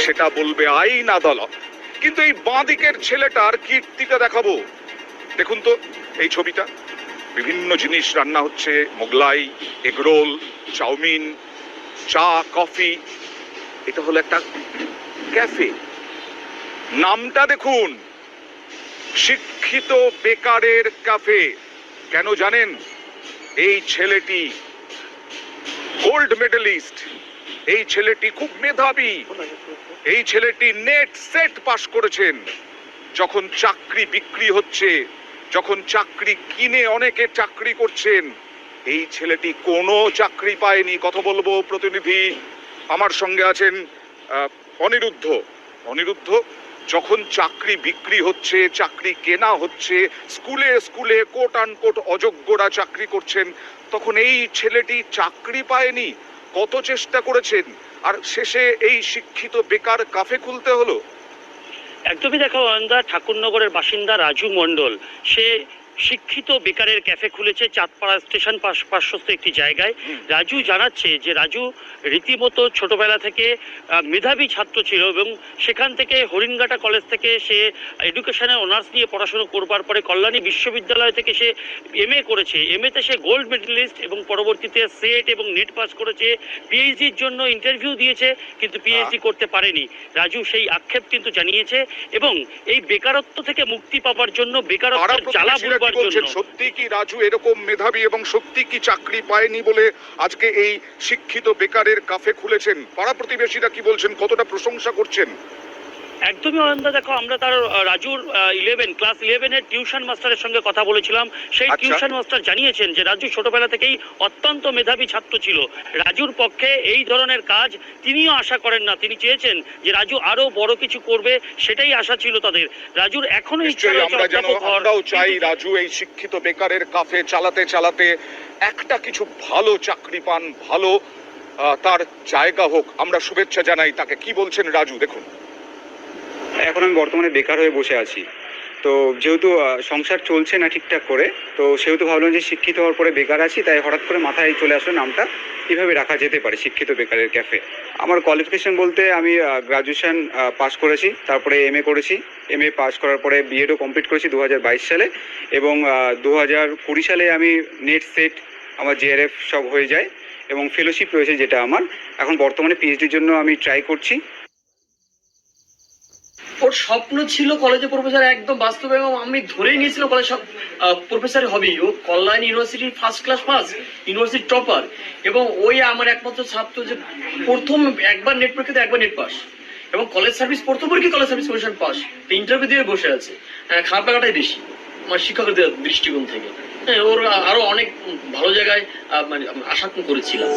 সেটা বলবে আইন আদালত। কিন্তু এই বাঁ দিকের ছেলেটার কীর্তিটা দেখাবো। দেখুন তো এই ছবিটা, বিভিন্ন জিনিস রান্না হচ্ছে, মোগলাই, এগরোল, চাউমিন, চা, কফি। এটা হলো একটা ক্যাফে। নামটা দেখুন, শিক্ষিত বেকারের ক্যাফে। কেন জানেন? এই ছেলেটি গোল্ড মেডেলিস্ট, এই ছেলেটি খুব মেধাবী, এই ছেলেটি নেট সেট পাশ করেছেন। যখন চাকরি বিক্রি হচ্ছে, যখন চাকরি কিনে অনেকে চাকরি করছেন, এই ছেলেটি কোনো চাকরি পায়নি। কথা বলবো প্রতিনিধি আমার সঙ্গে আছেন অনিরুদ্ধ। অনিরুদ্ধ, যখন চাকরি বিক্রি হচ্ছে, চাকরি কেনা হচ্ছে, স্কুলে স্কুলে কোট আনকোট অযোগ্যরা চাকরি করছেন, তখন এই ছেলেটি চাকরি পায়নি। কত চেষ্টা করেছেন, আর শেষে এই শিক্ষিত বেকার কাফে খুলতে হলো। একদমই দেখো অয়নদা, ঠাকুরনগরের বাসিন্দা রাজু মণ্ডল, সে শিক্ষিত বেকারের ক্যাফে খুলেছে চাঁদপাড়া স্টেশন পার্শ্বস্থ একটি জায়গায়। রাজু জানাচ্ছে যে রাজু রীতিমতো ছোটবেলা থেকে মেধাবী ছাত্র ছিল এবং সেখান থেকে হরিণঘাটা কলেজ থেকে সে এডুকেশনে অনার্স নিয়ে পড়াশুনো করবার পরে কল্যাণী বিশ্ববিদ্যালয় থেকে সে এমএ করেছে। এমএতে সে গোল্ড মেডেলিস্ট এবং পরবর্তীতে সেট এবং নেট পাস করেছে। পিএইচডির জন্য ইন্টারভিউ দিয়েছে, কিন্তু পিএইচডি করতে পারেনি। রাজু সেই আক্ষেপ কিন্তু জানিয়েছে এবং এই বেকারত্ব থেকে মুক্তি পাওয়ার জন্য, বেকারত্বের জ্বালা ভুলবার জন্য। সত্যি কি রাজু এরকম মেধাবী এবং সত্যি কি চাকরি পায়নি বলে আজকে এই শিক্ষিত বেকারের কাফে খুলেছেন? পাড়া প্রতিবেশীরা কি বলছেন, কতটা প্রশংসা করছেন? একদমই অনন্দা, দেখো আমরা তার রাজুর ক্লাস 11-এর টিউশন মাস্টারের সঙ্গে কথা বলেছিলাম। সেই টিউশন মাস্টার জানিয়েছেন যে রাজু ছোটবেলা থেকেই অত্যন্ত মেধাবী ছাত্র ছিল। রাজুর পক্ষে এই ধরনের কাজ তিনিও আশা করেন না। তিনি চেয়েছেন যে রাজু আরো বড় কিছু করবে, সেটাই আশা ছিল তাদের। রাজুর এখনো ইচ্ছা রয়েছে, আমরাও চাই রাজু এই শিক্ষিত বেকারের কাফে চালাতে চালাতে একটা কিছু ভালো চাকরি পান, ভালো তার জায়গা হোক। আমরা শুভেচ্ছা জানাই তাকে। কি বলছেন রাজু, দেখুন। এখন আমি বর্তমানে বেকার হয়ে বসে আছি, তো যেহেতু সংসার চলছে না ঠিকঠাক করে, তো সেহেতু ভাবলাম যে শিক্ষিত হওয়ার পরে বেকার আছি, তাই হঠাৎ করে মাথায় চলে আসলো নামটা কীভাবে রাখা যেতে পারে, শিক্ষিত বেকারের ক্যাফে। আমার কোয়ালিফিকেশন বলতে আমি গ্রাজুয়েশন পাস করেছি, তারপরে এমএ করেছি। এমএ পাস করার পরে বিএডও কমপ্লিট করেছি 2022 সালে, এবং 2020 সালে আমি নেট সেট আমার জেআরএফ সব হয়ে যায় এবং ফেলোশিপ রয়েছে, যেটা আমার এখন বর্তমানে পিএইচডির জন্য আমি ট্রাই করছি। ওর স্বপ্ন ছিল কলেজে প্রফেসর, একদম বাস্তবে, এবং আমি ধরেই নিয়েছিলাম কলেজ সব প্রফেসর হবেই। ও কল্যাণী ইউনিভার্সিটির first class pass, university topper, এবং ওই আমার একমাত্র ছাত্র যে প্রথম একবার নেট পরীক্ষাতে একবার নেট পাস, এবং কলেজ সার্ভিস প্রথম পরীক্ষা college service commission pass, interview দিয়ে বসে আছে। খারাপ লাগাটাই বেশি আমার শিক্ষকদের দৃষ্টিকোণ থেকে। ওর আরো অনেক ভালো জায়গায় মানে আশা করেছিলাম।